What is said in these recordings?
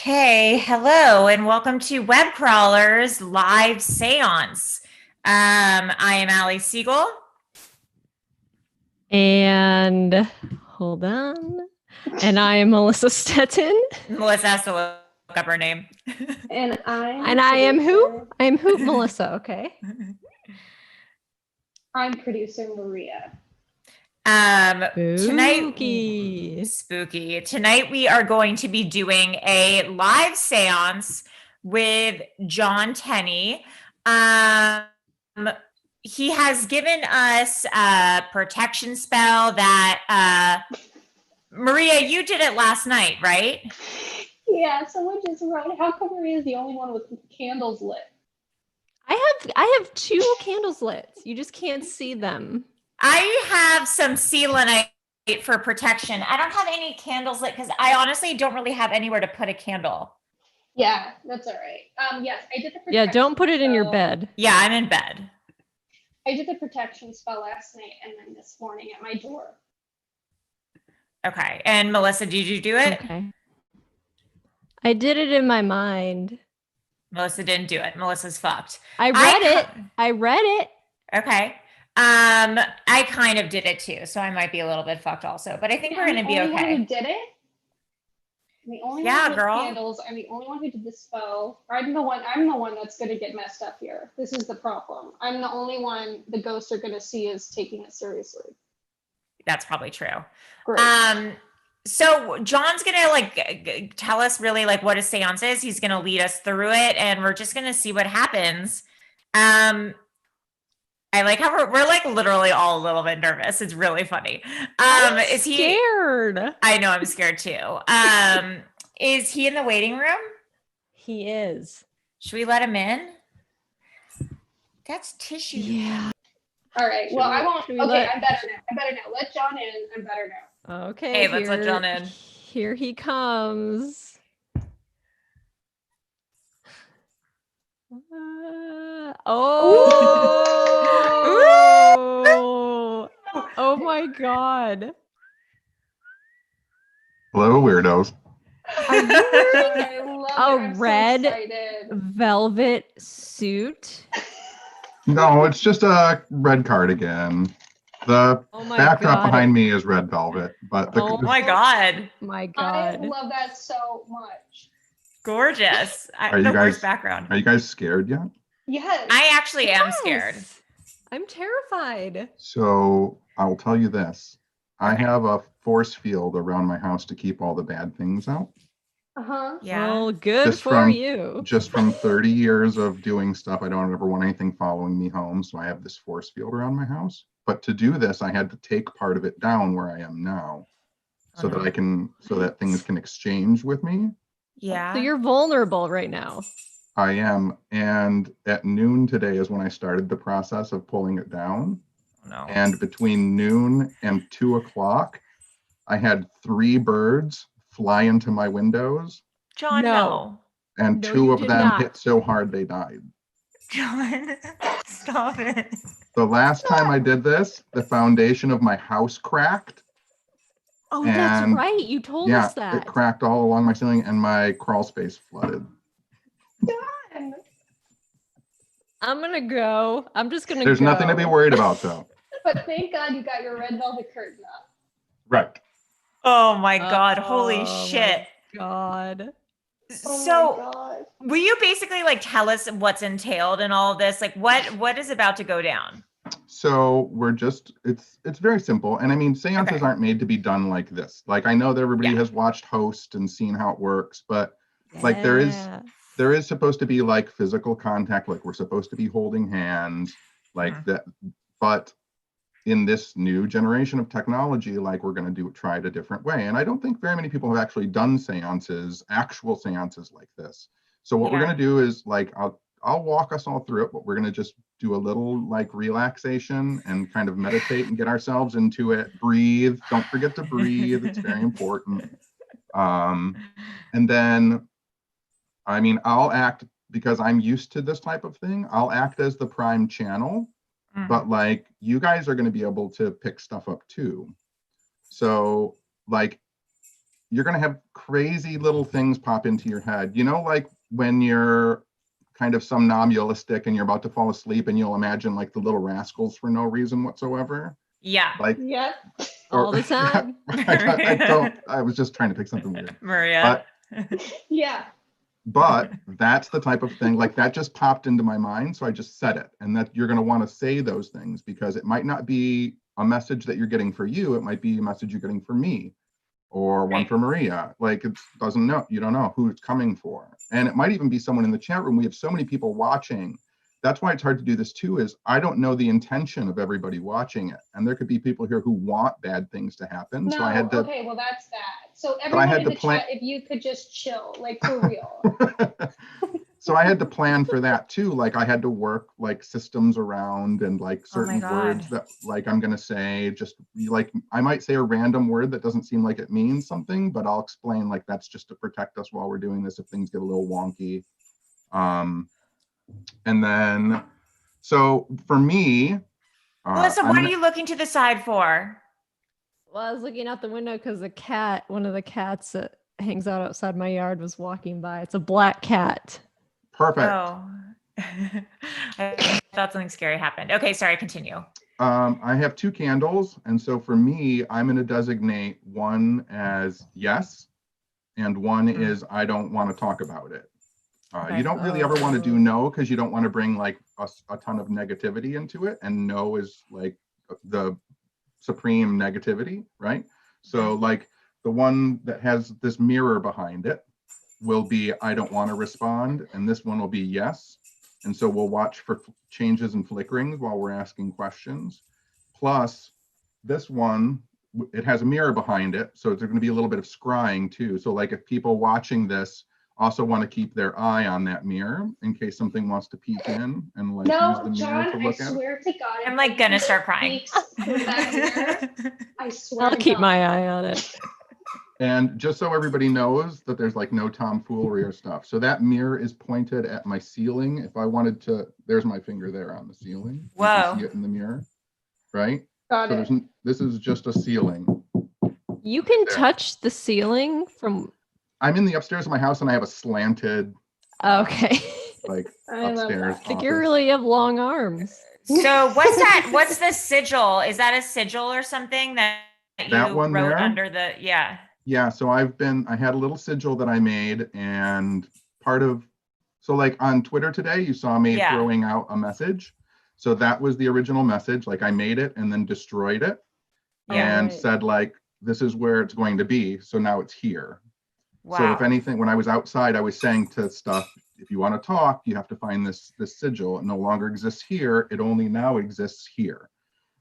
Okay, hello, and welcome to Webcrawler's live seance. I am Allie Siegel. And hold on. And I am Melissa Stetton. Melissa has to look up her name. And I am who? I am who? Melissa, okay. I'm producer Maria. Spooky. Tonight we are going to be doing a live seance with John Tenney. He has given us a protection spell that Maria, you did it last night, right? Yeah, someone just wrote, how come Maria is the only one with candles lit? I have two candles lit. You just can't see them. I have some selenite for protection. I don't have any candles lit because I honestly don't really have anywhere to put a candle. Yeah, that's all right. Yes, I did the protection Yeah, don't put it in your bed. Yeah, I'm in bed. I did the protection spell last night and then this morning at my door. Okay. And Melissa, did you do it? Okay. I did it in my mind. Melissa didn't do it. Melissa's fucked. I read it. Okay. I kind of did it too, so I might be a little bit fucked also, but I think we're gonna be okay. I'm the only one who did it. I'm the only one with candles. I'm the only one who did the spell. I'm the one that's gonna get messed up here. This is the problem. I'm the only one the ghosts are gonna see as taking it seriously. That's probably true. Great. So John's gonna tell us really what a seance is. He's gonna lead us through it, and we're just gonna see what happens. I like how we're literally all a little bit nervous. It's really funny. I'm scared. I know, I'm scared too. Is he in the waiting room? He is. Should we let him in? That's tissue. Yeah. All right. Well, I won't. Okay, I'm better now. Let John in. I'm better now. Okay. Hey, let's let John in. Here he comes. Oh my God. Hello, weirdos. Are you a red velvet suit? No, it's just a red cardigan. The backdrop behind me is red velvet, but my God. I love that so much. Gorgeous. Worst background. Are you guys scared yet? Yes. I actually am scared. I'm terrified. So I'll tell you this. I have a force field around my house to keep all the bad things out. Uh-huh. Yeah. Well, good for you. Just from 30 years of doing stuff, I don't ever want anything following me home. So I have this force field around my house. But to do this, I had to take part of it down where I am now so that things can exchange with me. Yeah. So you're vulnerable right now. I am. And at noon today is when I started the process of pulling it down. No. And between noon and 2 o'clock, I had 3 birds fly into my windows. John, no. And 2 of them hit so hard they died. John, stop it. The last time I did this, the foundation of my house cracked. Oh, that's right. You told us that. It cracked all along my ceiling and my crawl space flooded. John. I'm going to go. I'm just going to go. There's nothing to be worried about, though. But thank God you got your red velvet curtain up. Right. Oh my God. Holy shit. God. So will you basically tell us what's entailed in all of this? What is about to go down? So it's very simple. And I mean, seances aren't made to be done like this. I know that everybody has watched Host and seen how it works, but there is supposed to be physical contact. We're supposed to be holding hands that, but in this new generation of technology, we're going to try it a different way. And I don't think very many people have actually done actual seances like this. So what we're going to do is I'll walk us all through it, but we're going to just do a little relaxation and kind of meditate and get ourselves into it. Breathe. Don't forget to breathe. It's very important. And then, I'll act, because I'm used to this type of thing. I'll act as the prime channel. But you guys are going to be able to pick stuff up too. So you're going to have crazy little things pop into your head. You know, like when you're kind of somnambulistic and you're about to fall asleep and you'll imagine like the little rascals for no reason whatsoever. Yeah. Like, Yep. All the time. I was just trying to pick something weird. Maria. Yeah. But that's the type of thing, like that just popped into my mind. So I just said it. And that you're going to want to say those things because it might not be a message that you're getting for you. It might be a message you're getting for me or one for Maria. Like it doesn't know, you don't know who it's coming for. And it might even be someone in the chat room. We have so many people watching. That's why it's hard to do this too, is I don't know the intention of everybody watching it. And there could be people here who want bad things to happen. No, So I had to, okay, well that's that. So everyone in the chat, if you could just chill, like for real. so I had to plan for that too. Like I had to work like systems around and like certain words that like I'm gonna say, just like I might say a random word that doesn't seem like it means something, but I'll explain like that's just to protect us while we're doing this if things get a little wonky. And then, so for me, Melissa, what are you looking to the side for? Well, I was looking out the window because the cat, one of the cats that hangs out outside my yard, was walking by. It's a black cat. Perfect. Oh, I thought something scary happened. Okay, sorry, continue. I have 2 candles. And so for me, I'm going to designate one as yes, and one is I don't want to talk about it. You don't really ever want to do no because you don't want to bring like a ton of negativity into it. And no is like the supreme negativity, right? So like the one that has this mirror behind it will be I don't want to respond, and this one will be yes. And so we'll watch for changes and flickerings while we're asking questions. Plus this one, it has a mirror behind it, so there's going to be a little bit of scrying too. So like if people watching this also want to keep their eye on that mirror in case something wants to peek in and like use the mirror to look at it. I swear to God, I'm like gonna start crying. I swear I'll keep my eye on it. And just so everybody knows that there's like no tomfoolery or stuff. So that mirror is pointed at my ceiling. If I wanted to, there's my finger there on the ceiling. Whoa. You can see it in the mirror, right? Got it. This is just a ceiling. You can touch the ceiling from... I'm in the upstairs of my house and I have a slanted, okay. like upstairs. I think you really have long arms. So what's that? What's the sigil? Is that a sigil or something that you one wrote there? under the, Yeah, so I had a little sigil that I made, and so like on Twitter today, you saw me throwing out a message. So that was the original message. Like I made it and then destroyed it and said like, this is where it's going to be. So now it's here. Wow. So if anything, when I was outside, I was saying to stuff, if you want to talk, you have to find this sigil. It no longer exists here. It only now exists here.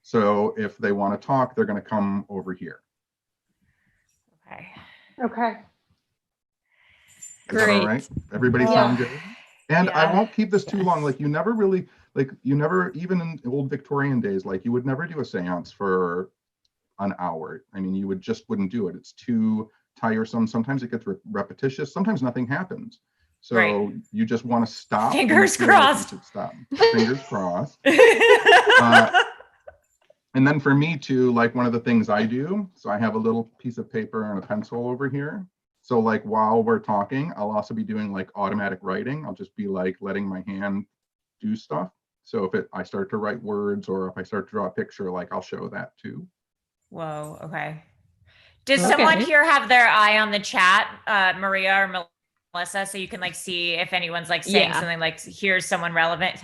So if they want to talk, they're going to come over here. Okay. Great. All right. Everybody sound good? And I won't keep this too long. Like you never really, even in old Victorian days, like you would never do a seance for an hour. I mean, you wouldn't do it. It's too tiresome. Sometimes it gets repetitious. Sometimes nothing happens. So you just want to stop. Fingers crossed. You should stop. Fingers crossed. And then for me too, like one of the things I do, so I have a little piece of paper and a pencil over here. So like while we're talking, I'll also be doing like automatic writing. I'll just be like letting my hand do stuff. So if I start to write words or if I start to draw a picture, like I'll show that too. Whoa, okay. Does someone here have their eye on the chat, Maria or Melissa, so you can like see if anyone's like saying something like, here's something relevant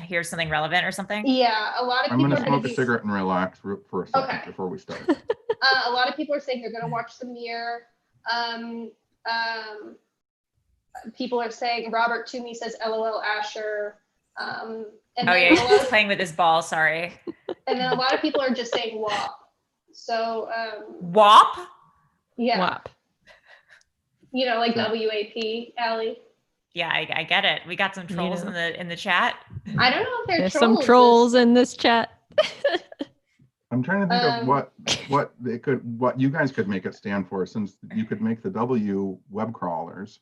or something? Yeah, a lot of people I'm gonna smoke a cigarette and relax for a second before we start. A lot of people are saying they're gonna watch the mirror. People are saying, Robert Toomey says, LOL Asher. And he's playing with his ball, sorry. And then a lot of people are just saying WAP. So WAP? Yeah. WAP. You know, like WAP, Allie. Yeah, I get it. We got some trolls in the chat. I don't know if there's some trolls in this chat. I'm trying to think of what you guys could make it stand for, since you could make the W web crawlers.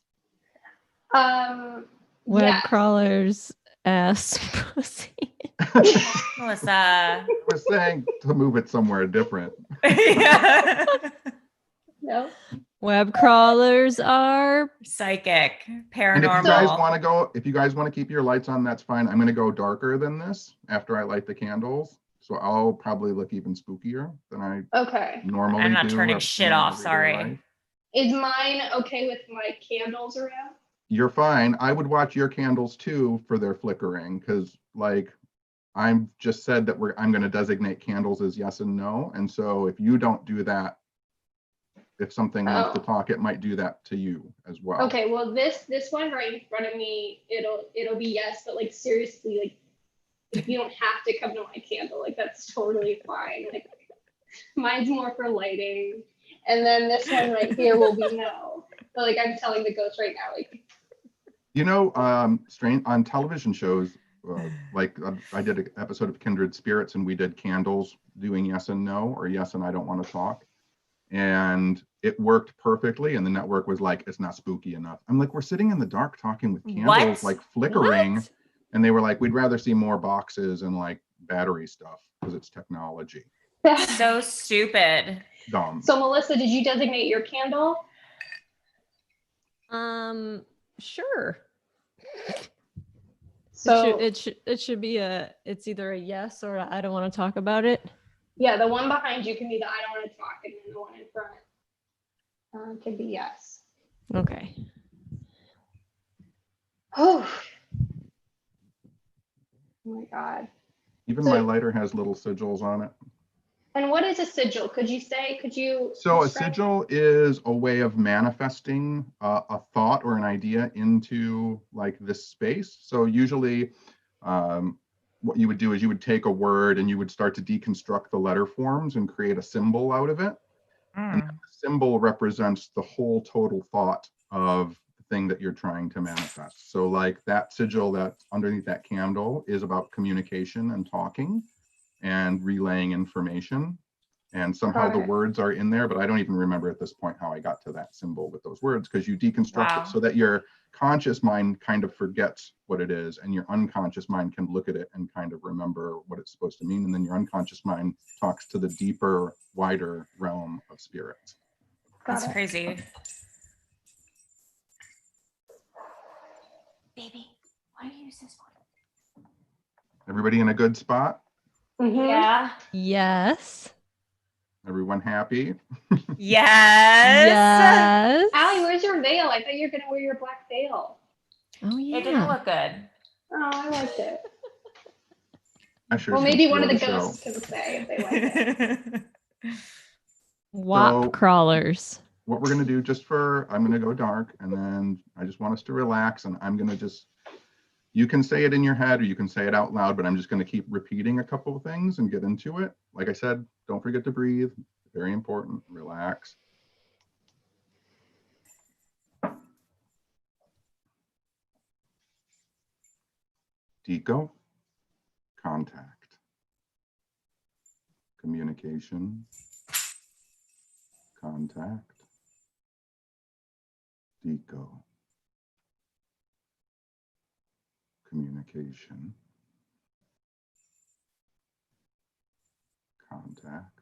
Web crawlers ass pussy. Melissa. I was saying to move it somewhere different. No. Web crawlers are psychic, And paranormal. if you guys want to keep your lights on, that's fine. I'm going to go darker than this after I light the candles. So I'll probably look even spookier than I normally do. I'm not turning shit off. Sorry. Life. Is mine okay with my candles around? You're fine. I would watch your candles too for their flickering, because like I've just said that I'm going to designate candles as yes and no. And so if you don't do that, if something wants to talk, it might do that to you as well. Okay, well this one right in front of me, it'll be yes, but like seriously, like you don't have to come to my candle. Like that's totally fine. Like mine's more for lighting. And then this one right here will be no. But like I'm telling the ghost right now, like strange on television shows, like I did an episode of Kindred Spirits and we did candles doing yes and no, or yes and I don't want to talk. And it worked perfectly. And the network was like, it's not spooky enough. I'm like, we're sitting in the dark talking with candles like flickering. What? And they were like, we'd rather see more boxes and like battery stuff because it's technology. So stupid. Dumb. So Melissa, did you designate your candle? Sure. So it should be it's either a yes or I don't want to talk about it. Yeah, the one behind you can be the I don't want to talk, and then the one in front can be yes. Okay. Oh my God. Even my lighter has little sigils on it. And what is a sigil? Could you So a sigil is a way of manifesting a thought or an idea into like this space. So usually what you would do is you would take a word and you would start to deconstruct the letter forms and create a symbol out of it. And the symbol represents the whole total thought of the thing that you're trying to manifest. So like that sigil that's underneath that candle is about communication and talking and relaying information. And somehow the words are in there, but I don't even remember at this point how I got to that symbol with those words, because you deconstruct it so that your conscious mind kind of forgets what it is and your unconscious mind can look at it and kind of remember what it's supposed to mean. And then your unconscious mind talks to the deeper, wider realm of spirits. That's crazy. Baby, why do you use this one? Everybody in a good spot? Mm-hmm. Yeah. Yes. Everyone happy? Yes. Allie, where's your veil? I thought you were going to wear your black veil. Oh, yeah. It didn't look good. Oh, I liked it. Well, maybe one of the ghosts can say if they like it. Wop crawlers. What we're going to do I'm going to go dark, and then I just want us to relax, and I'm going to you can say it in your head or you can say it out loud, but I'm just going to keep repeating a couple of things and get into it. Like I said, don't forget to breathe. Very important. Relax. Deco. Contact. Communication. Contact. Deco. Communication. Contact.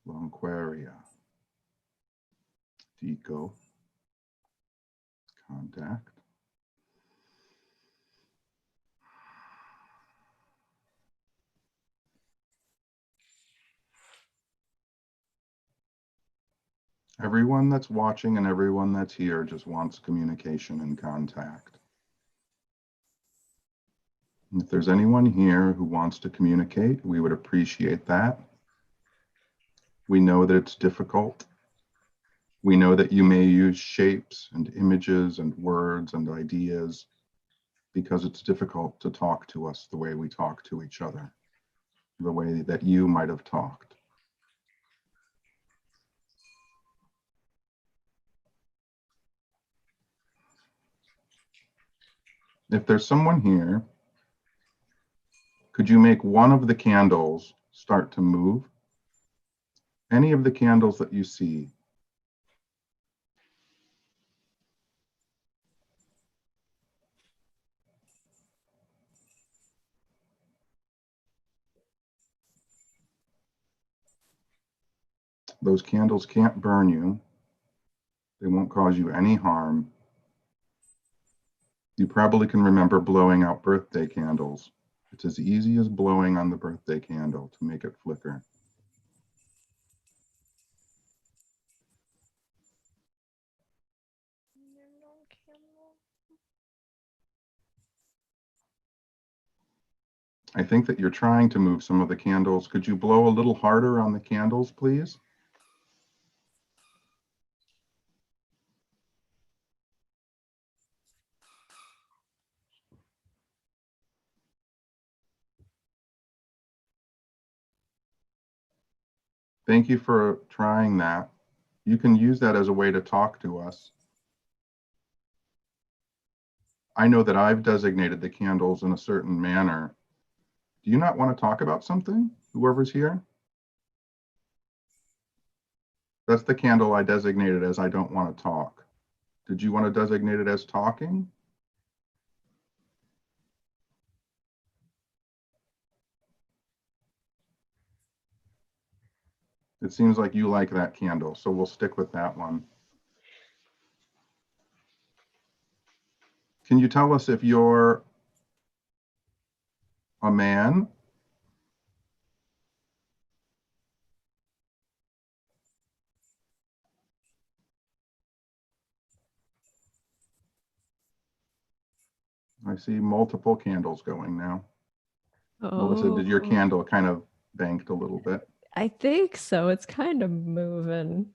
Lonquaria. Deco. Contact. Everyone that's watching and everyone that's here just wants communication and contact. If there's anyone here who wants to communicate, we would appreciate that. We know that it's difficult. We know that you may use shapes and images and words and ideas because it's difficult to talk to us the way we talk to each other, the way that you might have talked. If there's someone here, could you make one of the candles start to move? Any of the candles that you see. Those candles can't burn you. They won't cause you any harm. You probably can remember blowing out birthday candles. It's as easy as blowing on the birthday candle to make it flicker. I think that you're trying to move some of the candles. Could you blow a little harder on the candles, please? Thank you for trying that. You can use that as a way to talk to us. I know that I've designated the candles in a certain manner. Do you not want to talk about something, whoever's here? That's the candle I designated as I don't want to talk. Did you want to designate it as talking? It seems like you like that candle, so we'll stick with that one. Can you tell us if you're a man? I see multiple candles going now. Melissa, did your candle kind of banked a little bit? I think so. It's kind of moving.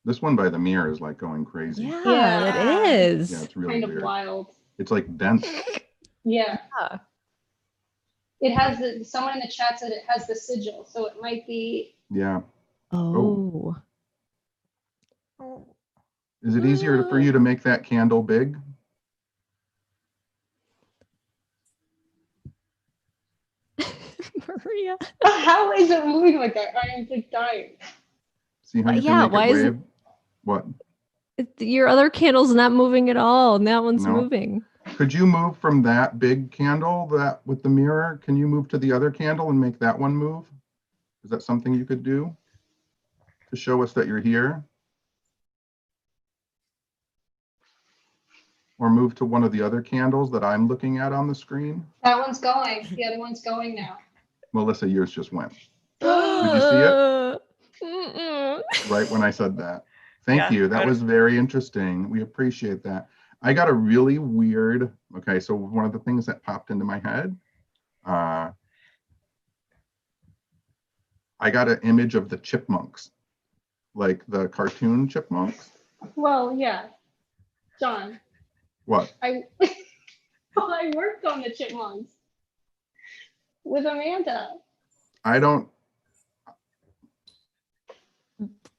This one by the mirror is like going crazy. Yeah, it is. Yeah, it's really kind of weird. wild. It's like dense. Yeah. It has someone in the chat said it has the sigil, so it might be. Yeah. Oh. Is it easier for you to make that candle big? Maria. How is it moving like that? I am like dying. See how you can make why it is wave? it? What? Your other candle's not moving at all, and that one's No. moving. Could you move from that big candle, that with the mirror? Can you move to the other candle and make that one move? Is that something you could do to show us that you're here? Or move to one of the other candles that I'm looking at on the screen? That one's going. The other one's going now. Melissa, yours just went. Did you see it? Mm-mm. Right when I said that. Thank you. That was very interesting. We appreciate that. I got a really weird, okay, so one of the things that popped into my head, I got an image of the chipmunks, like the cartoon chipmunks. Well, yeah. John. What? I worked on the chipmunks with Amanda. I don't.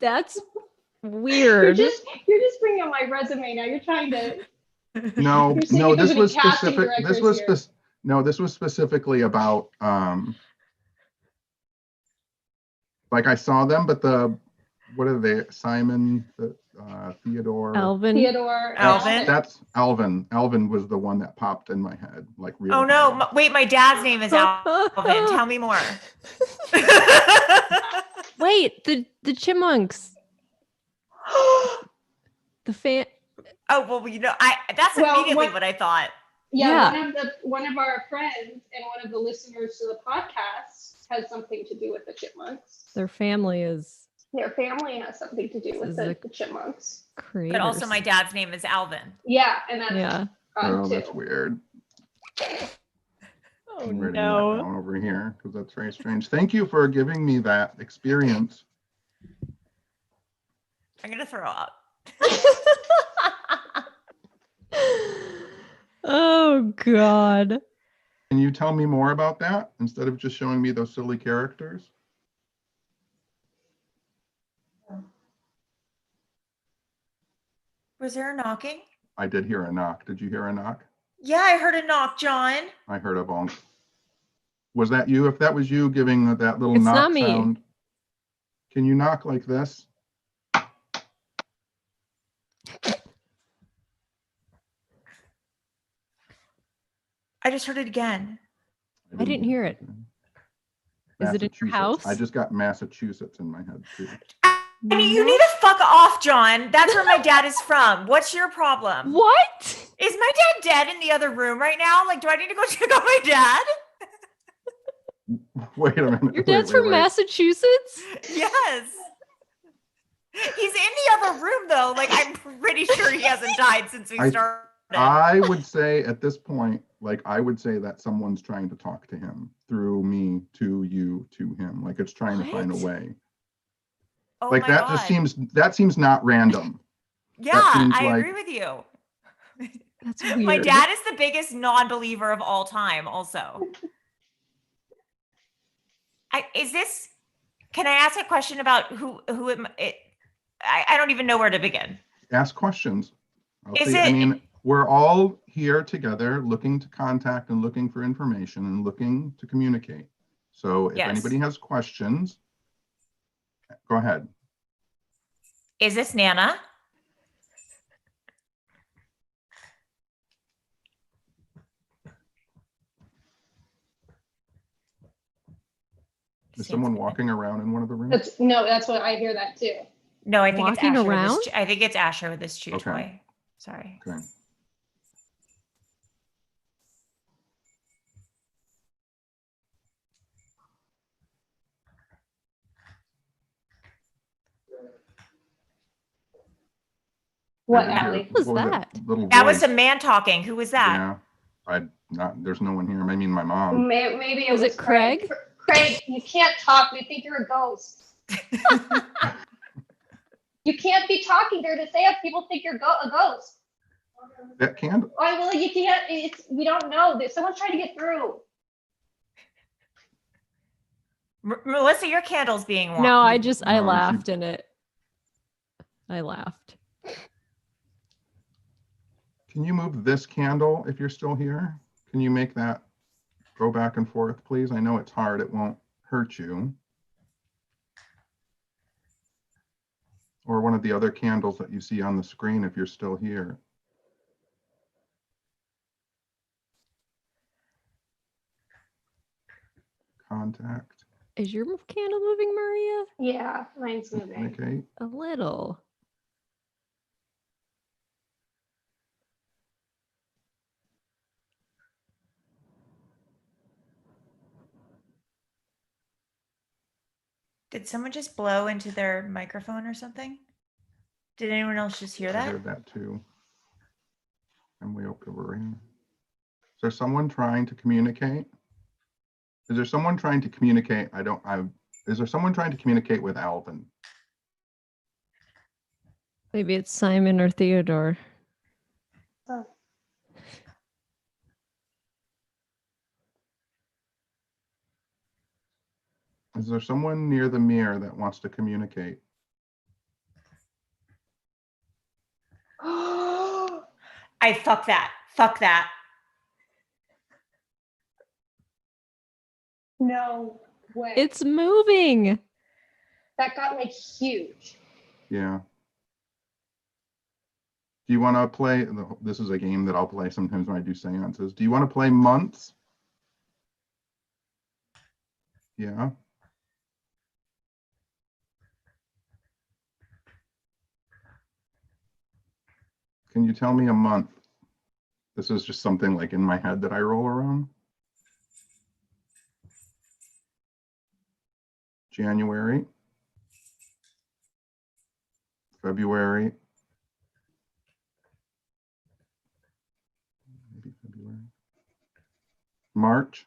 That's weird. You're just bringing up my resume now. You're trying to. No, no. This was specific. This was specifically about. Like I saw them, but what are they? Simon, Theodore. Alvin. That's Alvin. Alvin was the one that popped in my head. Like really. Oh no! Wait, my dad's name is Alvin. Tell me more. Wait, the chipmunks. The fan. Oh well, that's immediately what I thought. Yeah, one of our friends and one of the listeners to the podcast has something to do with the chipmunks. Their family has something to do with the chipmunks. Creators. But also, my dad's name is Alvin. Yeah, and that's that's weird. Oh I'm writing that down over here because that's very strange. Thank you for giving me that experience. I'm gonna throw up. Oh God. Can you tell me more about that instead of just showing me those silly characters? Was there a knocking? I did hear a knock. Did you hear a knock? Yeah, I heard a knock, John. I heard a bonk. Was that you? If that was you giving that little It's knock not me. sound, can you knock like this? I just heard it again. I didn't hear it. Is it in your house? I just got Massachusetts in my head too. I mean, you need to fuck off, John. That's where my dad is from. What's your problem? What? Is my dad dead in the other room right now? Like, do I need to go check on my dad? Wait a minute. Your dad's from Massachusetts? Yes. He's in the other room though. Like, I'm pretty sure he hasn't died since we started. I would say at this point, like, I would say that someone's trying to talk to him through me to you to him. Like, it's trying to find a way. Oh like, that God. just seems not random. Yeah, I agree with you. That's weird. My dad is the biggest non-believer of all time also. Can I ask a question about who I don't even know where to begin. Ask questions. I mean, we're all here together looking to contact and looking for information and looking to communicate. So if anybody has questions, go ahead. Is this Nana? Is someone walking around in one of the rooms? That's what I hear that too. No, I think walking it's Asher around. I think it's Asher with this chew toy. Sorry. Okay. What, Allie? What was that? That was a man talking. Who was that? Yeah, there's no one here. I mean, my mom. Maybe was it Craig? Craig, you can't talk. We think you're a ghost. You can't be talking there to say if people think you're a ghost. That candle. Oh, well, you can't. We don't know. Someone's trying to get through. Melissa, your candle's being warm. No, I laughed in it. I laughed. Can you move this candle if you're still here? Can you make that go back and forth, please? I know it's hard. It won't hurt you. Or one of the other candles that you see on the screen if you're still here. Contact. Is your candle moving, Maria? Yeah, mine's moving. Okay. A little. Did someone just blow into their microphone or something? Did anyone else just hear that? I heard that too. I'm way over here. Is there someone trying to communicate? Is there someone trying to communicate? Is there someone trying to communicate with Alvin? Maybe it's Simon or Theodore. Oh. Is there someone near the mirror that wants to communicate? Fuck that. Fuck that. No way. It's moving. That got like huge. Yeah. Do you want to play? This is a game that I'll play sometimes when I do seances. Do you want to play months? Yeah. Can you tell me a month? This is just something like in my head that I roll around. January, February, maybe February, March.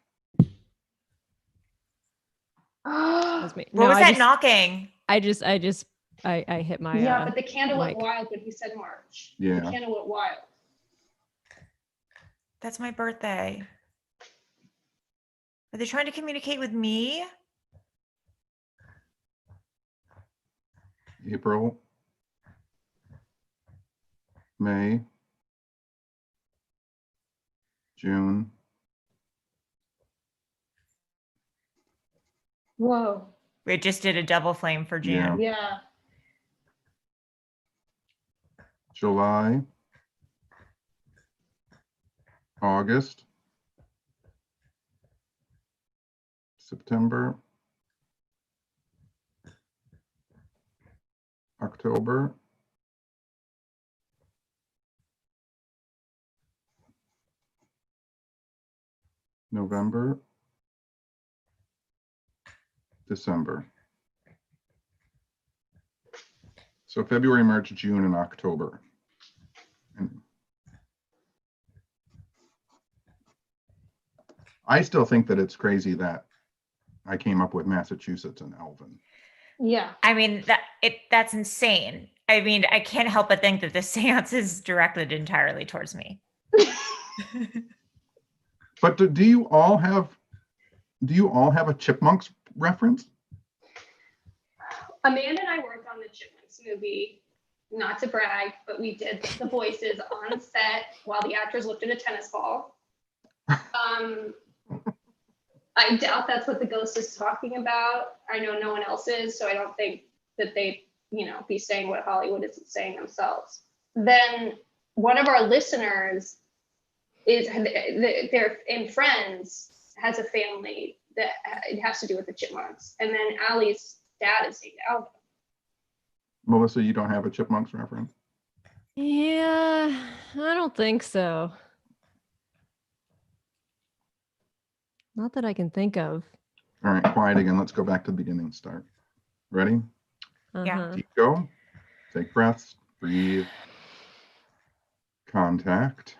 That's me. What was that knocking? I hit my yeah, but the candle went mic. wild when he said March. Yeah. The candle went wild. That's my birthday. Are they trying to communicate with me? April, May, June. Whoa. We just did a double flame for June. Yeah. July, August, September, October. November. December. So February, March, June, and October. And I still think that it's crazy that I came up with Massachusetts and Elvin. Yeah. I mean, that's insane. I mean, I can't help but think that the seance is directed entirely towards me. But do you all have a Chipmunks reference? Amanda and I worked on the Chipmunks movie, not to brag, but we did the voices on set while the actors looked at a tennis ball. I doubt that's what the ghost is talking about. I know no one else is, so I don't think that they, be saying what Hollywood isn't saying themselves. Then one of our listeners they're in Friends has a family that it has to do with the Chipmunks, and then Allie's dad is named Alvin. Melissa, you don't have a Chipmunks reference? Yeah, I don't think so. Not that I can think of. All right, quiet again. Let's go back to the beginning. Start. Ready? Yeah. Deep go. Take breaths. Breathe. Contact.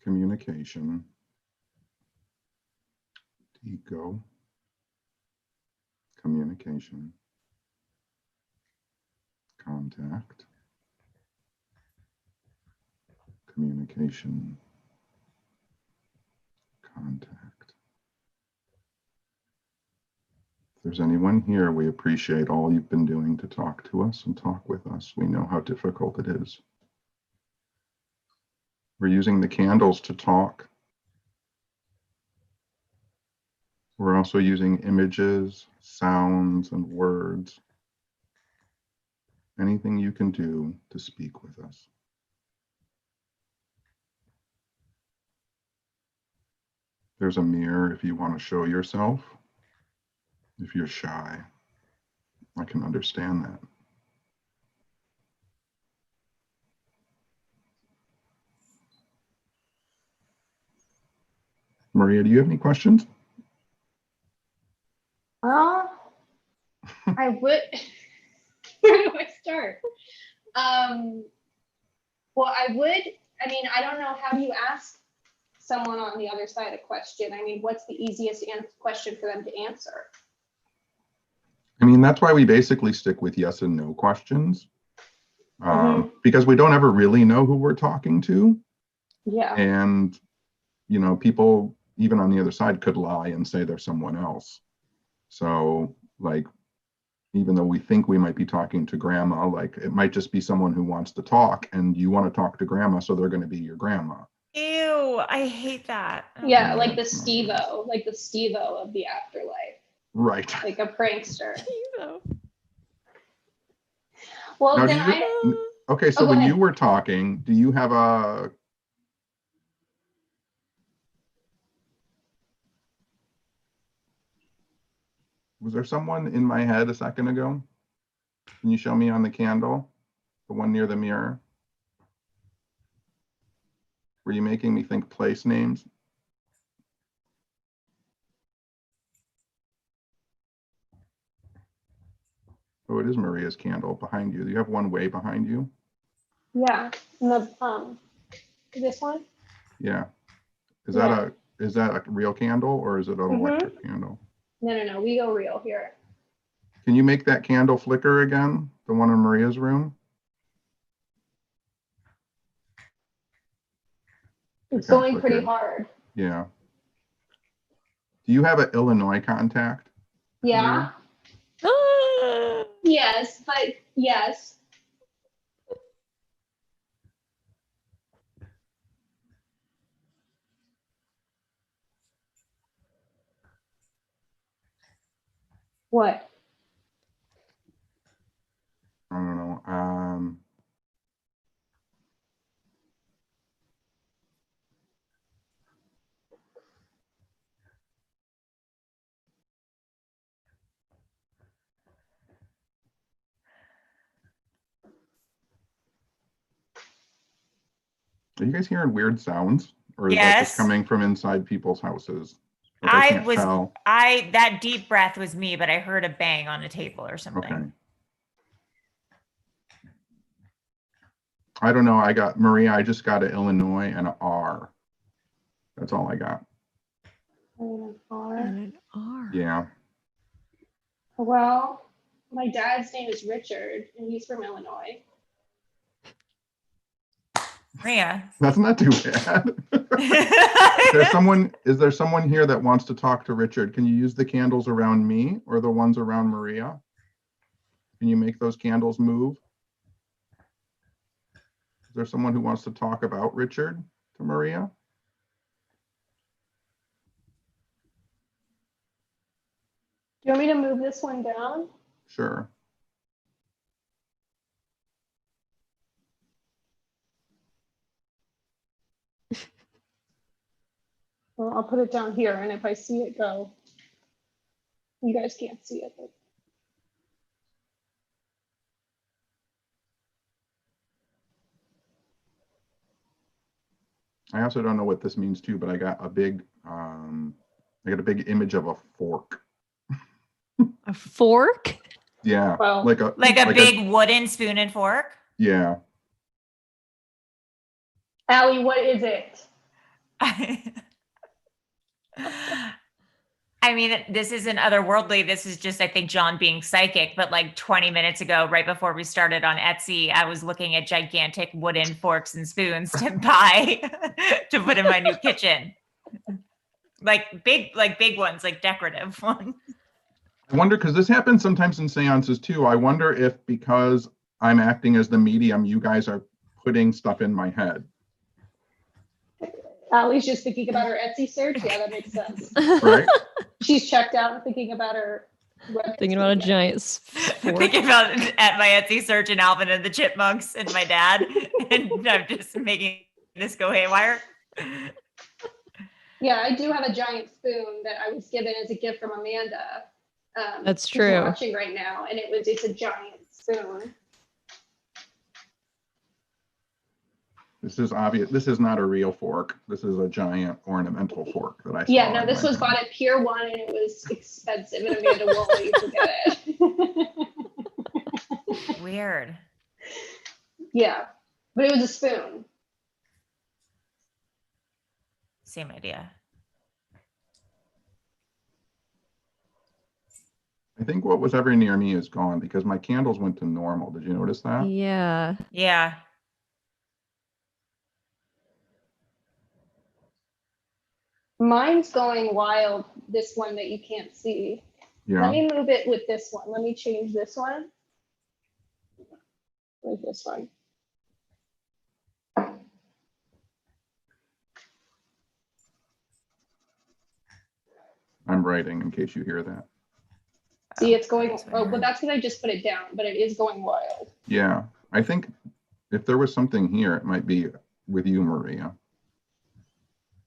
Communication. Deep go. Communication. Contact. Communication. Contact. If there's anyone here, we appreciate all you've been doing to talk to us and talk with us. We know how difficult it is. We're using the candles to talk. We're also using images, sounds, and words. Anything you can do to speak with us. There's a mirror if you want to show yourself. If you're shy, I can understand that. Maria, do you have any questions? I would. Where do I start? Well, I mean, I don't know. How do you ask someone on the other side a question? I mean, what's the easiest question for them to answer? I mean, that's why we basically stick with yes and no questions, because we don't ever really know who we're talking to. Yeah. And, people even on the other side could lie and say they're someone else. So, like, even though we think we might be talking to grandma, like it might just be someone who wants to talk and you want to talk to grandma, so they're going to be your grandma. Ew, I hate that. Yeah, like the Steve-O of the afterlife. Right. Like a prankster. Well, now, then okay, so when you were talking, do you have was there someone in my head a second ago? Can you show me on the candle? The one near the mirror? Were you making me think place names? Oh, it is Maria's candle behind you. Do you have one way behind you? Yeah. This one? Yeah. Is that a real candle or is it an electric candle? No. We go real here. Can you make that candle flicker again? The one in Maria's room? It's going pretty hard. Yeah. Do you have an Illinois contact? Yeah. Yes, but yes. What? I don't know. Are you guys hearing weird sounds? Or is that just coming from inside people's houses? Like that deep breath was me, but I heard a bang on a table or something. Okay. I don't know. Maria, I just got an Illinois and an R. That's all I got. And an R. Yeah. Well, my dad's name is Richard, and he's from Illinois. Maria. That's not too bad. Is there someone here that wants to talk to Richard? Can you use the candles around me or the ones around Maria? Can you make those candles move? Is there someone who wants to talk about Richard to Maria? Do you want me to move this one down? Sure. Well, I'll put it down here, and if I see it go, you guys can't see it. But... I also don't know what this means too, but I got a big image of a fork. A fork? Yeah. Well, like a big wooden spoon and fork? Yeah. Allie, what is it? I mean, this isn't otherworldly. This is just, I think, John being psychic. But like 20 minutes ago, right before we started on Etsy, I was looking at gigantic wooden forks and spoons to buy to put in my new kitchen. Like big ones, like decorative ones. I wonder, because this happens sometimes in seances too. I wonder if because I'm acting as the medium, you guys are putting stuff in my head. Allie's just thinking about her Etsy search. Yeah, that makes sense. Right? She's checked out and thinking about her web. Thinking about a giant fork. Thinking about at my Etsy search and Alvin and the Chipmunks and my dad. And I'm just making this go haywire. Yeah, I do have a giant spoon that I was given as a gift from Amanda. That's who's true. Watching right now, and it's a giant spoon. This is obvious. This is not a real fork. This is a giant ornamental fork that I saw. Yeah, no, this was bought at Pier 1 and it was expensive, and Amanda won't let you forget it. Weird. Yeah, but it was a spoon. Same idea. I think what was ever near me is gone because my candles went to normal. Did you notice that? Yeah. Yeah. Mine's going wild, this one that you can't see. Yeah. Let me move it with this one. Let me change this one. Like this one. I'm writing in case you hear that. See, it's going, but that's because I just put it down, but it is going wild. Yeah. I think if there was something here, it might be with you, Maria.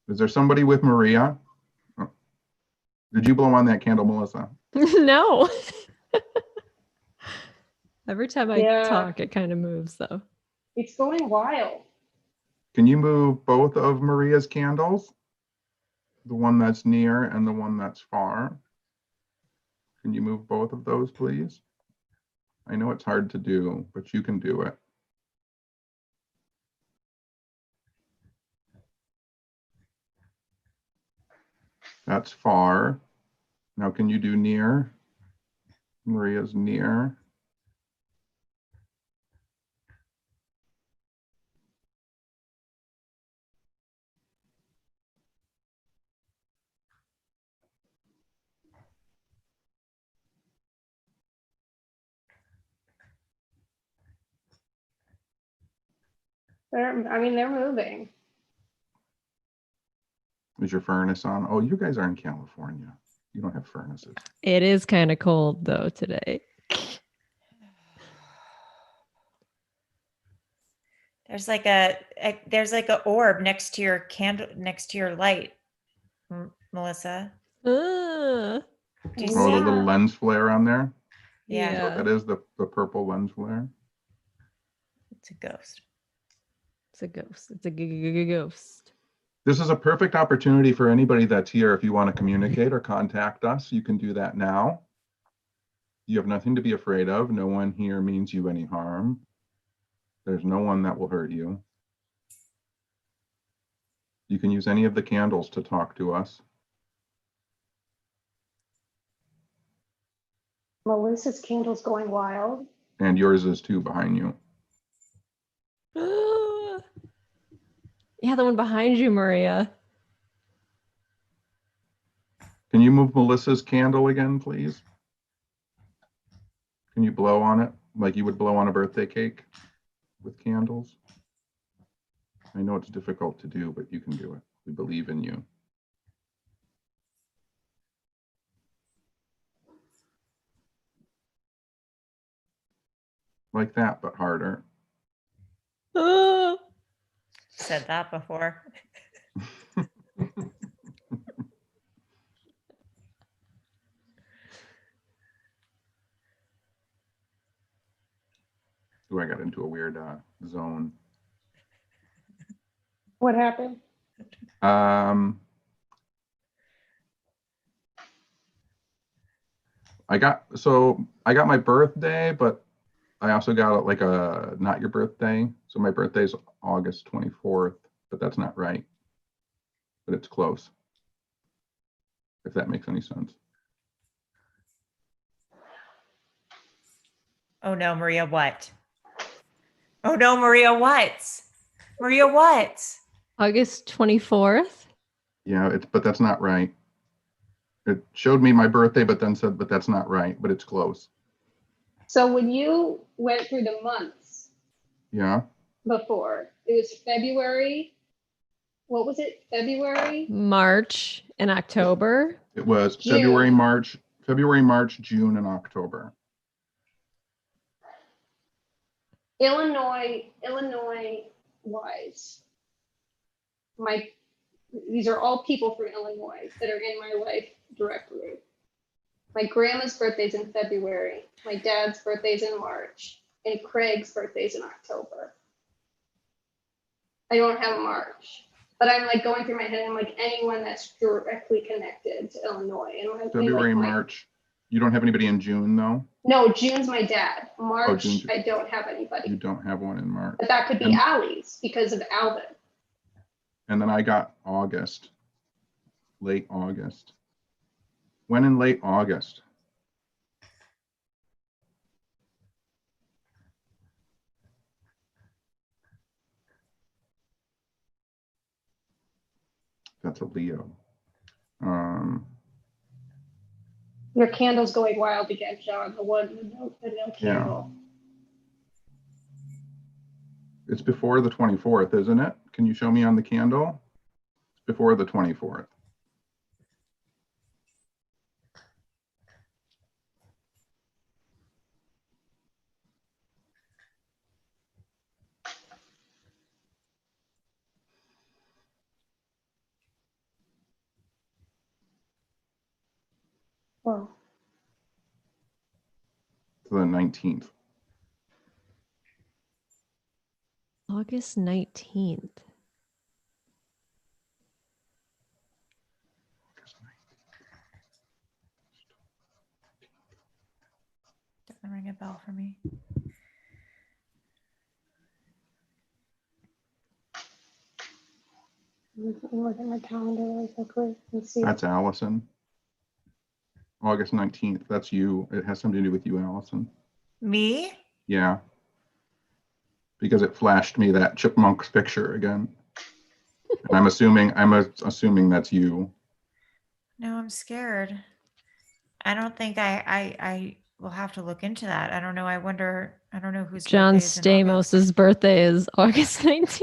Is there somebody with Maria? Oh. Did you blow on that candle, Melissa? No. Every time I talk, it kind of moves though. It's going wild. Can you move both of Maria's candles? The one that's near and the one that's far. Can you move both of those, please? I know it's hard to do, but you can do it. That's far. Now can you do near? Maria's near. They're moving. Is your furnace on? Oh, you guys are in California. You don't have furnaces. It is kind of cold though today. There's like a orb next to your candle, next to your light, Melissa. Do you see? The little lens flare on there? Yeah. So that is the purple lens flare. It's a ghost. It's a ghost. It's a ghost. This is a perfect opportunity for anybody that's here. If you want to communicate or contact us, you can do that now. You have nothing to be afraid of. No one here means you any harm. There's no one that will hurt you. You can use any of the candles to talk to us. Melissa's candle's going wild. And yours is too behind you. Yeah, the one behind you, Maria. Can you move Melissa's candle again, please? Can you blow on it like you would blow on a birthday cake with candles? I know it's difficult to do, but you can do it. We believe in you. Like that, but harder. Said that before. Ooh, I got into a weird zone. What happened? I got my birthday, but I also got like a not your birthday. So my birthday is August 24th, but that's not right. But it's close. If that makes any sense. Oh no, Maria, what? Oh no, Maria, what? Maria, what? August 24th. Yeah, but that's not right. It showed me my birthday, but then said, but that's not right, but it's close. So when you went through the months Yeah. before, it was February. What was it? February? March and October. It was June. February, March, June, and October. Illinois wise. These are all people from Illinois that are in my life directly. My grandma's birthday's in February. My dad's birthday's in March. And Craig's birthday's in October. I don't have March. But I'm like going through my head, I'm like anyone that's directly connected to Illinois. And February, March. You don't have anybody in June, though? No, June's my dad. March, June. I don't have anybody. You don't have one in March. But that could be Allie's because of Alvin. And then I got August, late August. When in late August? That's a Leo. Your candle's going wild again, John. The no candle. Yeah. It's before the 24th, isn't it? Can you show me on the candle? It's before the 24th. Oh. The 19th. August 19th. Doesn't ring a bell for me. Look at my calendar really quickly and see. That's Allison. August 19th. That's you. It has something to do with you, Allison. Me? Yeah. Because it flashed me that chipmunk's picture again. And I'm assuming that's you. No, I'm scared. I don't think I will have to look into that. I don't know. I don't know who's John Stamos's birthday is August 19th.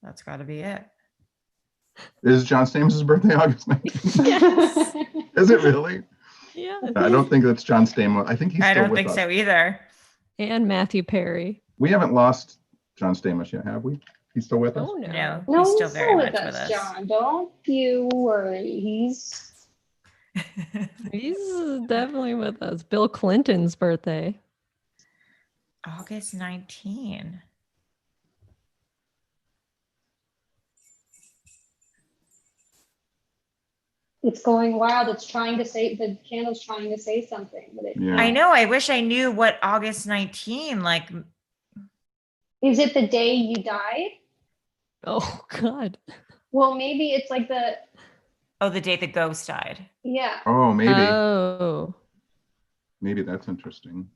That's got to be it. Is John Stamos's birthday August 19th? Yes. Is it really? Yeah. I don't think that's John Stamos. I think he's still I don't with think us. so either. And Matthew Perry. We haven't lost John Stamos yet, have we? He's still with us? Oh, no. No, No, he's still very much with us. John. Don't you worry. He's He's definitely with us. Bill Clinton's birthday. August 19. It's going wild. It's trying to say, the candle's trying to say something, but it. Yeah. I know. I wish I knew what August 19, like. Is it the day you died? Oh God. Well, maybe it's like the. Oh, the day the ghost died. Yeah. Oh, maybe. Oh. Maybe that's interesting.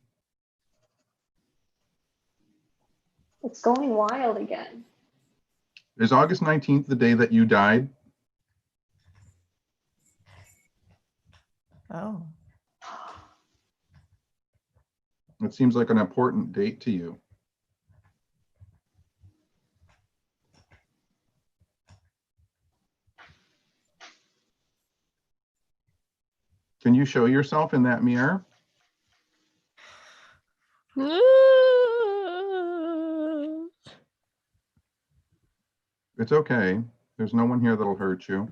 It's going wild again. Is August 19th the day that you died? Oh. It seems like an important date to you. Can you show yourself in that mirror? It's okay. There's no one here that'll hurt you.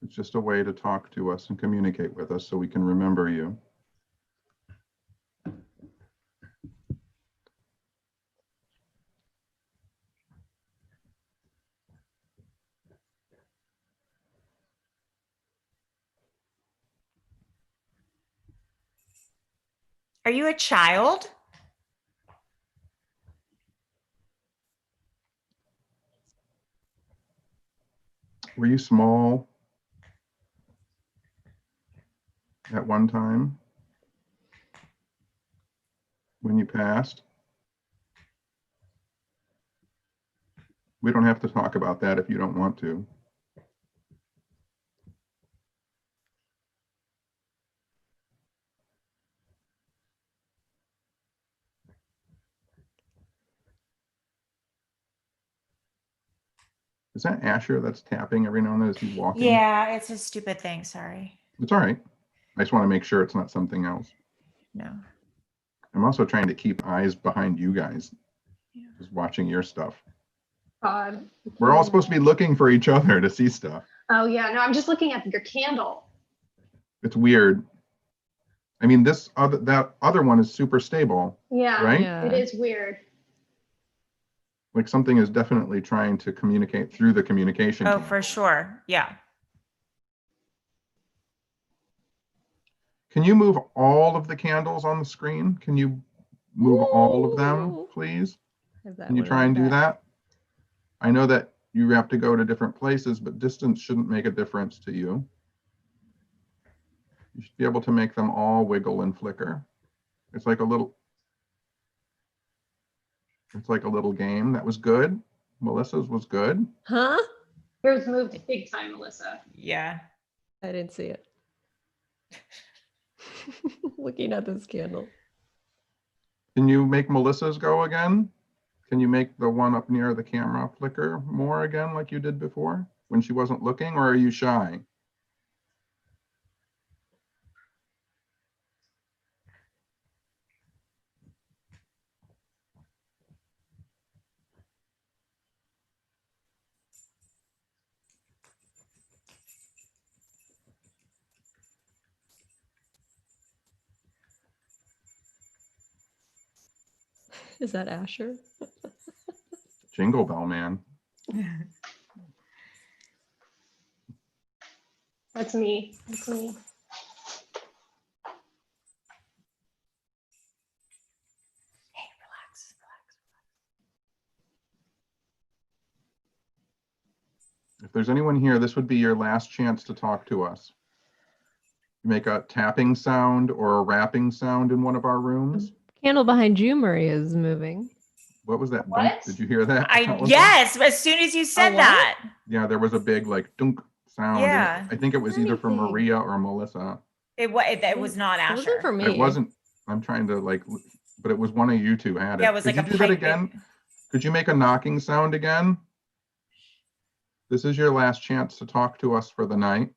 It's just a way to talk to us and communicate with us so we can remember you. Are you a child? Were you small at one time when you passed? We don't have to talk about that if you don't want to. Is that Asher that's tapping every now and then as he's walking? Yeah, it's a stupid thing. Sorry. It's all right. I just want to make sure it's not something else. No. I'm also trying to keep eyes behind you guys, just watching your stuff. God. We're all supposed to be looking for each other to see stuff. Oh yeah, no, I'm just looking at your candle. It's weird. I mean, that other one is super stable, Yeah, right? Yeah. it is weird. Like something is definitely trying to communicate through the communication. Oh, channel. for sure. Yeah. Can you move all of the candles on the screen? Can you move all of them, Ooh. please? Have that Can you one try in and the do back. that? I know that you have to go to different places, but distance shouldn't make a difference to you. You should be able to make them all wiggle and flicker. It's like a little game. That was good. Melissa's was good. Huh? Yours moved big time, Melissa. Yeah. I didn't see it. Looking at this candle. Can you make Melissa's go again? Can you make the one up near the camera flicker more again like you did before when she wasn't looking, or are you shy? Is that Asher? Jingle Bell Man. That's me. That's me. Hey, relax. If there's anyone here, this would be your last chance to talk to us. Make a tapping sound or a rapping sound in one of our rooms. Candle behind you, Maria, is moving. What was that? What? Dunk? Did you hear that? Melissa? Yes, as soon as you said what? that. Yeah, there was a big like dunk sound. and Yeah. I think it was either from Anything. Maria or Melissa. It was not It wasn't for Asher. me. It wasn't. I'm trying to like, but it was one of you two had it. Yeah, it was Could like you a do that pipe. again? Could you make a knocking sound again? This is your last chance to talk to us for the night.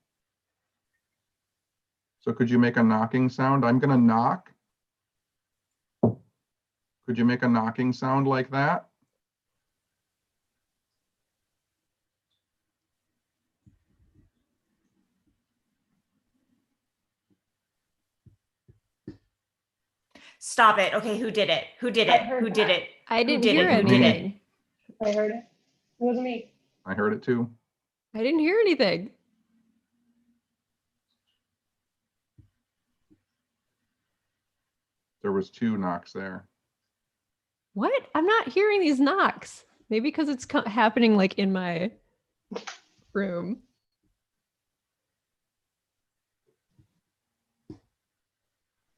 So could you make a knocking sound? I'm gonna knock. Could you make a knocking sound like that? Stop it. Okay, who did it? Who did I it? heard Who did that. it? I didn't did hear it? Who did it? anything. I heard it. It wasn't me. I heard it too. I didn't hear anything. There was 2 knocks there. What? I'm not hearing these knocks. Maybe because it's happening like in my room.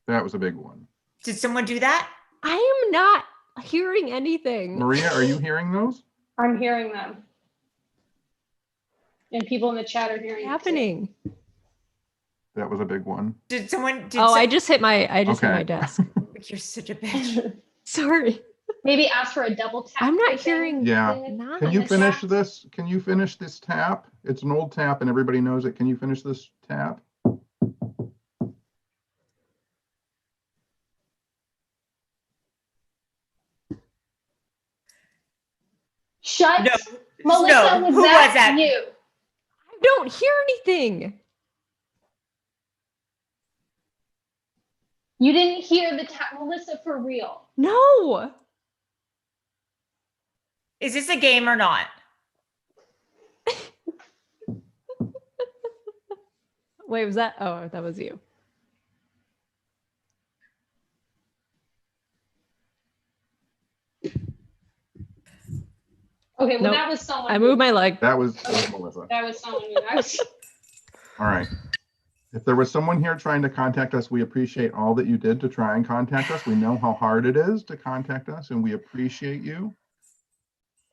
That was a big one. Did someone do that? I am not hearing anything. Maria, are you hearing those? I'm hearing them. And people in the chat are hearing Happening. That was a big one. Did someone? I just hit my hit Okay. my desk. You're such a bitch. Sorry. Maybe ask for a double tap. I'm not type thing. hearing. Yeah. Not Can you the finish chat. this? Can you finish this tap? It's an old tap and everybody knows it. Can you finish this tap? Shut. No. Melissa, No. was Who that was that? you? I don't hear anything. You didn't hear the tap, Melissa, for real. No. Is this a game or not? Wait, was that? Oh, that was you. Okay, well, Nope. that was someone. I moved my leg. That was Melissa. That was someone new. I was. All right. If there was someone here trying to contact us, we appreciate all that you did to try and contact us. We know how hard it is to contact us, and we appreciate you.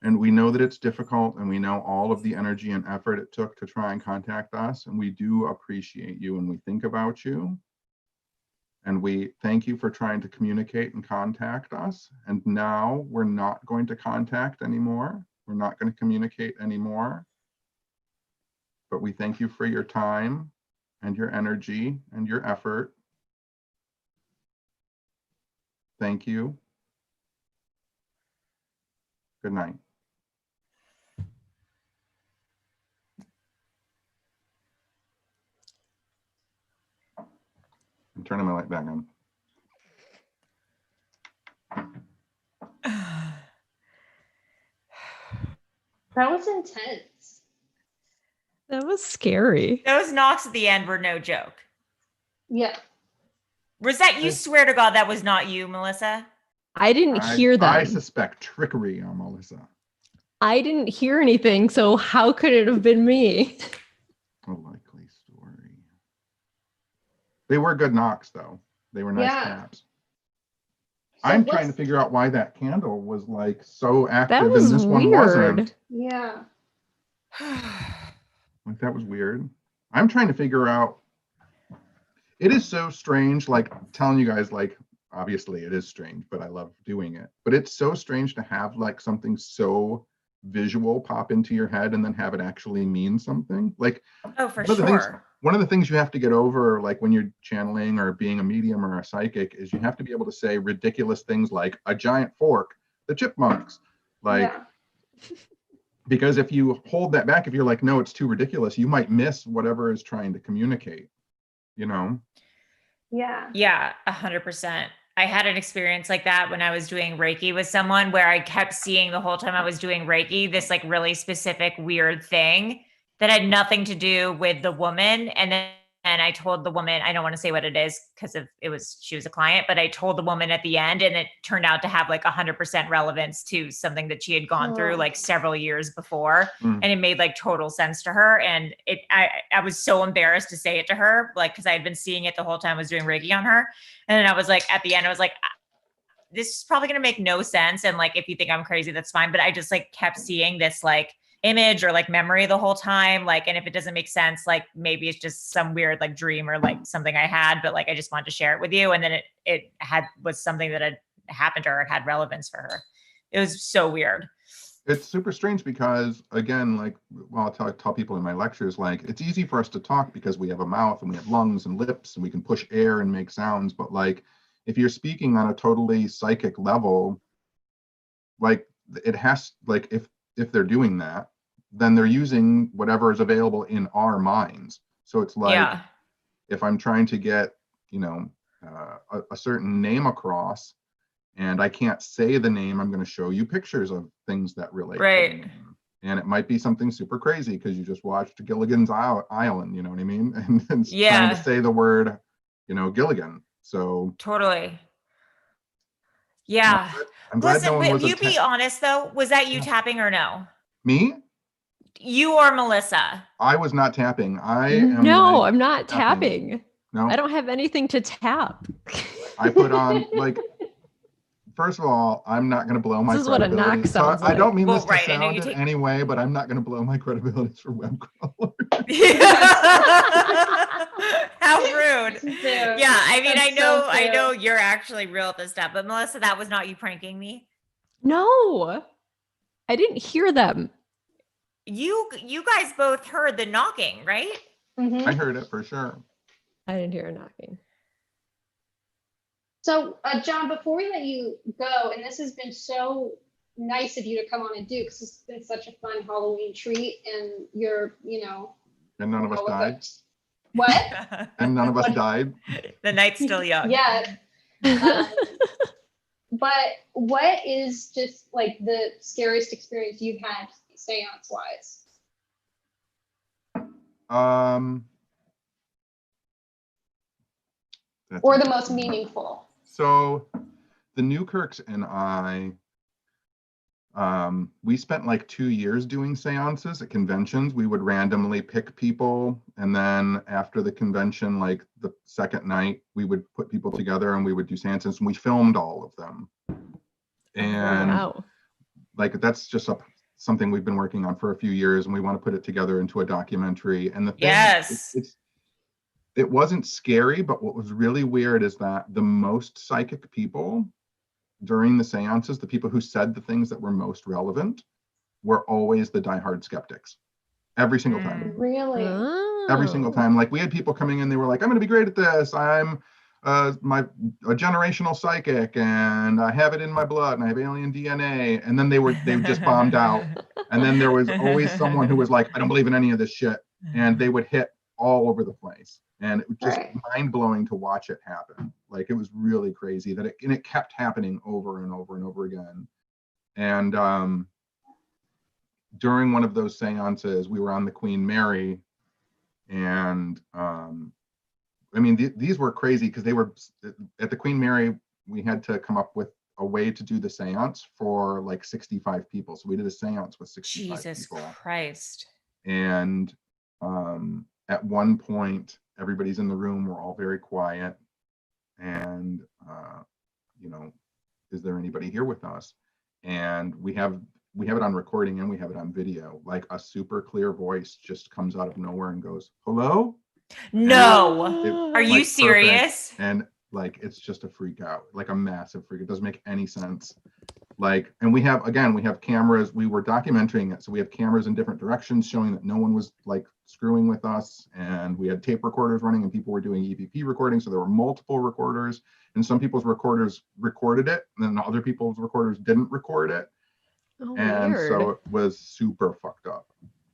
And we know that it's difficult, and we know all of the energy and effort it took to try and contact us. And we do appreciate you, and we think about you. And we thank you for trying to communicate and contact us. And now we're not going to contact anymore. We're not going to communicate anymore. But we thank you for your time and your energy and your effort. Thank you. Good night. I'm turning my light back on. That was intense. That was scary. Those knocks at the end were no joke. Yeah. Was that you? Swear to God, that was not you, Melissa. I didn't hear them. I suspect trickery on Melissa. I didn't hear anything, so how could it have been me? A likely story. They were good knocks, though. They were nice Yeah. taps. So I'm trying to figure out why that candle was like so active That was and this one weird. wasn't. Yeah. Like that was weird. I'm trying to figure out. It is so strange, like telling you guys, like, obviously it is strange, but I love doing it. But it's so strange to have like something so visual pop into your head and then have it actually mean something. Like, Oh, for one of the things- sure. one of the things you have to get over, like when you're channeling or being a medium or a psychic, is you have to be able to say ridiculous things like a giant fork, the chipmunks, like, Yeah. because if you hold that back, if you're like, no, it's too ridiculous, you might miss whatever is trying to communicate, you know? Yeah. Yeah, 100%. I had an experience like that when I was doing Reiki with someone where I kept seeing the whole time I was doing Reiki, this like really specific weird thing that had nothing to do with the woman. And then I told the woman, I don't want to say what it is because she was a client, but I told the woman at the end, and it turned out to have like 100% relevance to something that she had gone through like several years before. Mm. And it made like total sense to her. And I was so embarrassed to say it to her, like, cause I had been seeing it the whole time I was doing Reiki on her. And then I was like, at the end, I was like, this is probably going to make no sense. And like, if you think I'm crazy, that's fine. But I just like kept seeing this like image or like memory the whole time. Like, and if it doesn't make sense, like maybe it's just some weird like dream or like something I had, but like, I just wanted to share it with you. And then it was something that had happened to her. It had relevance for her. It was so weird. It's super strange because, again, like, well, I'll tell people in my lectures, like, it's easy for us to talk because we have a mouth and we have lungs and lips and we can push air and make sounds. But like, if you're speaking on a totally psychic level, like it has, like, if they're doing that, then they're using whatever is available in our minds. So it's like, Yeah. if I'm trying to get, you know, a certain name across, and I can't say the name, I'm going to show you pictures of things that relate. Right. To the name. And it might be something super crazy because you just watched Gilligan's Island, you know what I mean? And it's trying to say the word, Gilligan. So totally. Yeah. I'm glad no one was. You be honest though. Was that you tapping or no? Me? You or Melissa? I was not tapping. I'm not tapping. No, I don't have anything to tap. I put on first of all, I'm not going to blow my credibility. This is what a knock sounds like. I don't mean this to sound in any way, but I'm not going to blow my credibility for Webcrawler. How rude. Yeah, I mean, I know you're actually real at this stuff, but Melissa, that was not you pranking me? No, I didn't hear them. You guys both heard the knocking, right? Mm-hmm. I heard it for sure. I didn't hear a knocking. So, John, before we let you go, and this has been so nice of you to come on and do, because it's been such a fun Halloween treat, and you're, And none of us died. What? And none of us died. The night's still young. Yeah. But what is just the scariest experience you've had seance-wise? Or the most meaningful? So the Newkirks and I, we spent 2 years doing seances at conventions. We would randomly pick people, and then after the convention, the second night, we would put people together and we would do seances, and we filmed all of them. And that's just something we've been working on for a few years, and we want to put it together into a documentary. And the thing it wasn't scary, but what was really weird is that the most psychic people during the seances, the people who said the things that were most relevant, were always the diehard skeptics. Every single time. Really? Every single time. We had people coming in, they were like, I'm going to be great at this. I'm a generational psychic, and I have it in my blood, and I have alien DNA. And then they just bombed out. And then there was always someone who was like, I don't believe in any of this shit. And they would hit all over the place. And it was just mind-blowing to watch it happen. It was really crazy that it kept happening over and over and over again. And during one of those seances, we were on the Queen Mary, and these were crazy because they were at the Queen Mary. We had to come up with a way to do the seance for 65 people. So we did a seance with 65 Jesus people. Christ. And at one point, everybody's in the room. We're all very quiet. And, is there anybody here with us? And we have it on recording and we have it on video. A super clear voice just comes out of nowhere and goes, hello? No. Are you serious? And it's just a freak out, a massive freak. It doesn't make any sense. And we have cameras. We were documenting it. So we have cameras in different directions showing that no one was screwing with us. And we had tape recorders running, and people were doing EVP recording. So there were multiple recorders, and some people's recorders recorded it, and then other people's recorders didn't record it. So it was super fucked up.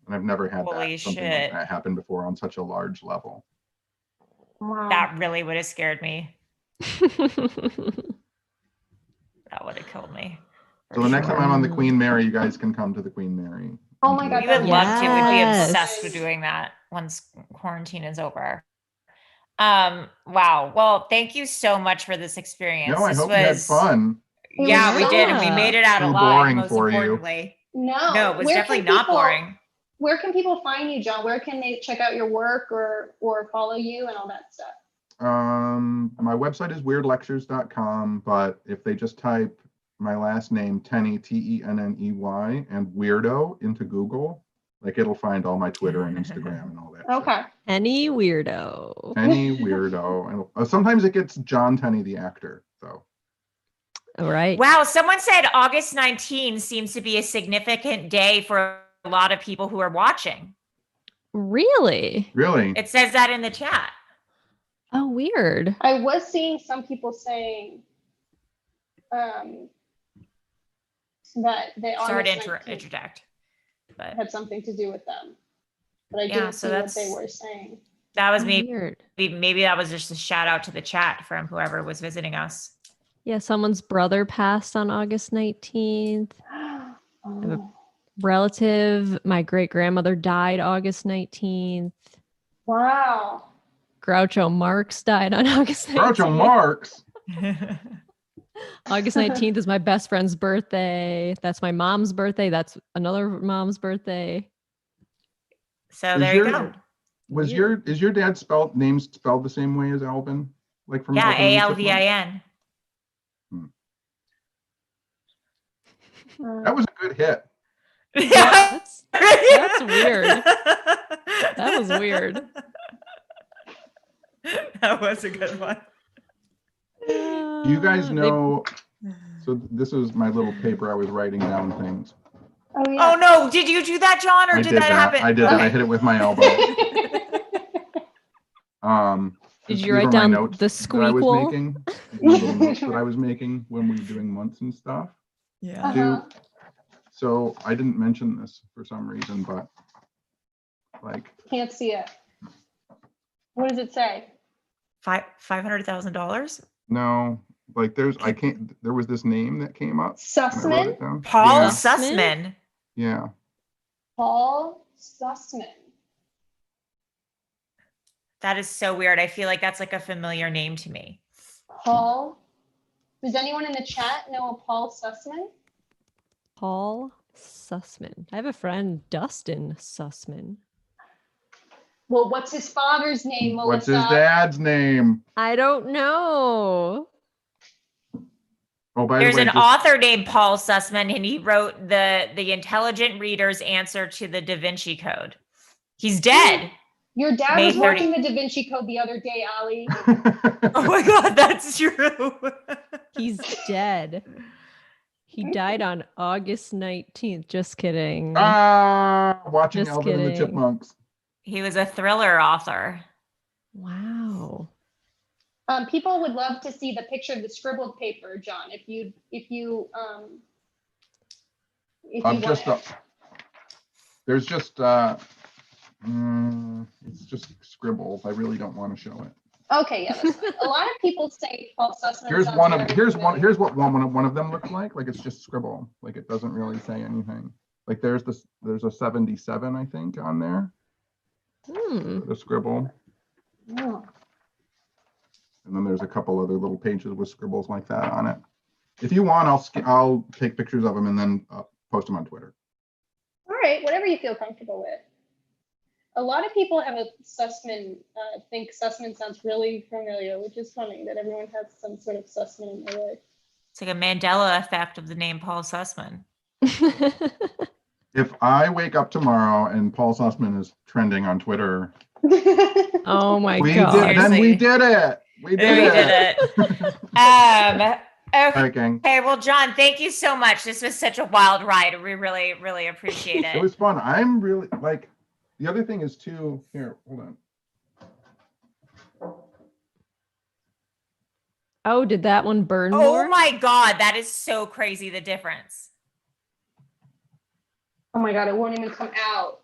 And I've never had something like that happen before on such a large level. Wow. That really would have scared me. That would have killed me. So the next time I'm on the Queen Mary, you guys can come to the Queen Mary. Oh my God. We would love to. We'd be obsessed with doing that once quarantine is over. Wow. Well, thank you so much for this experience. No, I hope you had fun. Yeah, we did. And we made it out alive, most importantly. No, it was definitely not boring. Where can people find you, John? Where can they check out your work or follow you and all that stuff? My website is weirdlectures.com, but if they just type my last name, Tenney, Tenney, and weirdo into Google, it'll find all my Twitter and Instagram and all that. Okay. Tenney weirdo. Tenney weirdo. And sometimes it gets John Tenney, the actor. So. All right. Wow. Someone said August 19 seems to be a significant day for a lot of people who are watching. Really? Really? It says that in the chat. Oh, weird. I was seeing some people saying that they sorry to interject, but had something to do with them. But I didn't see what they were saying. That was weird. Maybe that was just a shout out to the chat from whoever was visiting us. Yeah, someone's brother passed on August 19th. Oh. relative, my great grandmother died August 19th. Wow. Groucho Marx died on August 19th. Groucho Marx. August 19th is my best friend's birthday. That's my mom's birthday. That's another mom's birthday. So there you go. Is your dad's name spelled the same way as Alvin? Like from Yeah, Alvin and the Alvin. That was a good hit. Yeah. That's weird. That was weird. That was a good one. You guys know, so this was my little paper. I was writing down things. Oh, yeah. Oh no, did you do that, John, or did that happen? I did that. I hit it with my elbow. Did you write down the squeakle? Little notes that I was making when we were doing months and stuff. Yeah. So I didn't mention this for some reason, but like. Can't see it. What does it say? $500,000. No, like there was this name that came up. Sussman? Paul Sussman. Yeah. Paul Sussman. That is so weird. I feel like that's like a familiar name to me. Paul. Does anyone in the chat know a Paul Sussman? Paul Sussman. I have a friend, Dustin Sussman. Well, what's his father's name, Melissa? What's his dad's name? I don't know. Oh, by There's the way, an author named Paul Sussman, and he wrote the Intelligent Reader's Answer to the Da Vinci Code. He's dead. Your dad was watching the Da Vinci Code the other day, Ali. Oh my God, that's true. He's dead. He died on August 19th. Just kidding. Watching Alvin and the Chipmunks. He was a thriller author. Wow. People would love to see the picture of the scribbled paper, John. There's just it's just scribbles. I really don't want to show it. Okay, yeah, that's fine. A lot of people say Paul Sussman. Here's what one of them looks like. Like it's just scribble. Like it doesn't really say anything. Like there's a 77, I think, on there. The scribble. Oh. And then there's a couple other little pages with scribbles like that on it. If you want, I'll take pictures of them and then post them on Twitter. All right, whatever you feel comfortable with. A lot of people have a Sussman, think Sussman sounds really familiar, which is funny that everyone has some sort of Sussman in their life. It's like a Mandela effect of the name Paul Sussman. If I wake up tomorrow and Paul Sussman is trending on Twitter, oh my God! Then we did it. We did it. Okay, well, John, thank you so much. This was such a wild ride. We really, really appreciate it. It was fun. I'm really like. The other thing is too. Here, hold on. Oh, did that one burn more? Oh my God, that is so crazy, the difference. Oh my God, it won't even come out.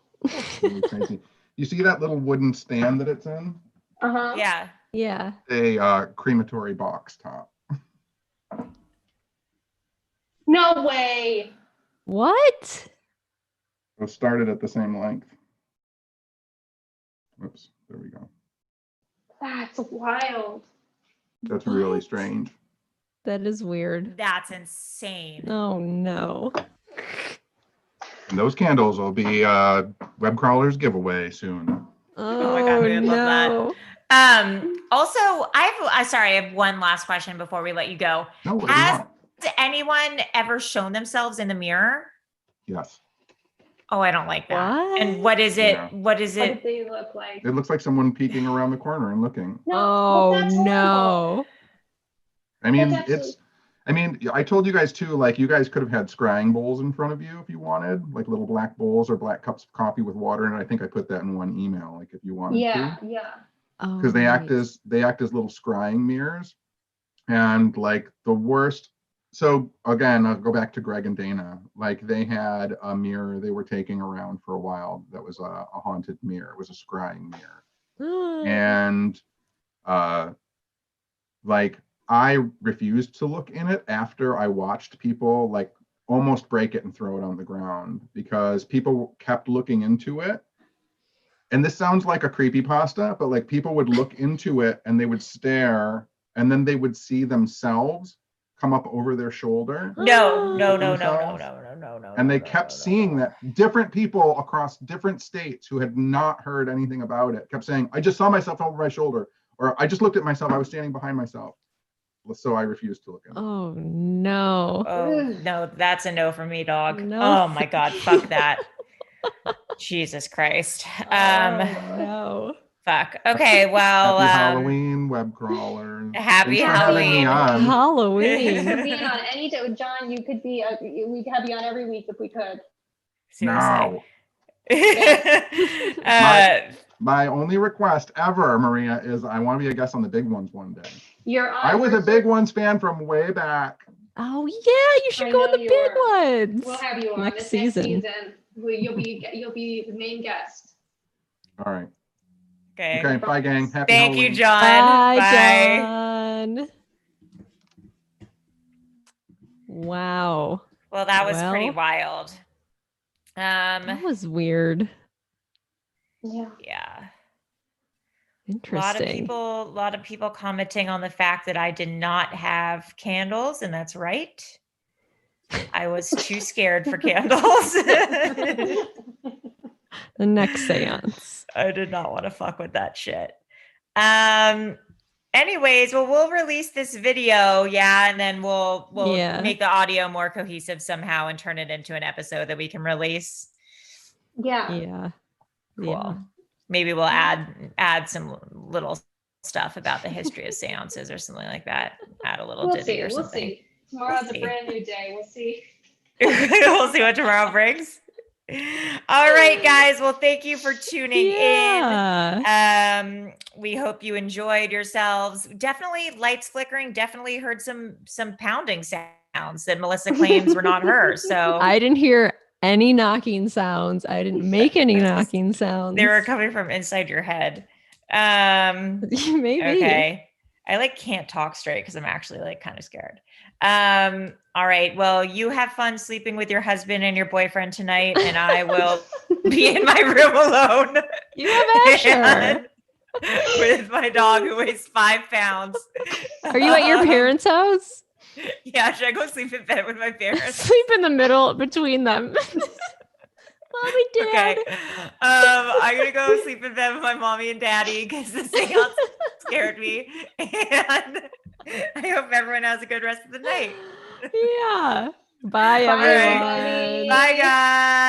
Really crazy. You see that little wooden stand that it's in? Uh-huh. Yeah. Yeah. A crematory box top. No way. What? It started at the same length. Whoops, there we go. That's wild. That's really strange. That is weird. That's insane. Oh no. And those candles will be Webcrawler's giveaway soon. Oh my God, we would love that. Also, I have one last question before we let you go. No, Has anyone ever shown themselves in the mirror? Yes. Oh, I don't like that. What? And what is it? Yeah. What is it? What do they look like? It looks like someone peeking around the corner and looking. No, no. I mean, I told you guys too, like you guys could have had scrying bowls in front of you if you wanted, like little black bowls or black cups of coffee with water. And I think I put that in one email, like if you wanted to. Yeah. Because they act as little scrying mirrors. And like the worst. So again, I'll go back to Greg and Dana. Like they had a mirror they were taking around for a while that was a haunted mirror. It was a scrying mirror. And like I refused to look in it after I watched people like almost break it and throw it on the ground because people kept looking into it. And this sounds like a creepypasta, but like people would look into it and they would stare and then they would see themselves come up over their shoulder. No. And they kept seeing that different people across different states who had not heard anything about it kept saying, I just saw myself over my shoulder, or I just looked at myself. I was standing behind myself. So I refused to look in. Oh no. Oh no, that's a no for me, dog. No. Oh my God, fuck that. Jesus Christ. No. Fuck. Okay, well. Happy Halloween, web crawler. Happy Thanks for having me on. Halloween. You're being on any day. John, you could be, we could have you on every week if we could. No. My only request ever, Maria, is I want to be a guest on the Big Ones one day. I was a Big Ones fan from way back. Oh yeah, you should go on the Big Ones. We'll have you on next this season. You'll be the main guest. All right. Okay. Bye, gang. Happy Thank Halloween. you, John. Bye, John. Wow. Well, that was pretty wild. That was weird. Yeah. Interesting. A lot of people commenting on the fact that I did not have candles, and that's right. I was too scared for candles. The next seance. I did not want to fuck with that shit. Anyways, well, we'll release this video, and then we'll make the audio more cohesive somehow and turn it into an episode that we can release. Yeah. Cool. Yeah. Maybe we'll add some little stuff about the history of seances or something like that. Add a little ditty or something. We'll see. Tomorrow's a brand new day. We'll see. We'll see what tomorrow brings. All right, guys. Well, thank you for tuning in. We hope you enjoyed yourselves. Definitely lights flickering. Definitely heard some pounding sounds that Melissa claims were not her. So I didn't hear any knocking sounds. I didn't make any knocking sounds. They were coming from inside your head. Maybe. Okay. I can't talk straight because I'm actually kind of scared. All right. Well, you have fun sleeping with your husband and your boyfriend tonight, and I will be in my room alone. You have Asher. With my dog who weighs 5 pounds. Are you at your parents' house? Yeah, should I go sleep in bed with my parents? Sleep in the middle between them. Mommy, Dad. Okay. I'm gonna go sleep in bed with my mommy and daddy because the seance scared me. And I hope everyone has a good rest of the night. Yeah. Bye, everyone. Bye, guys.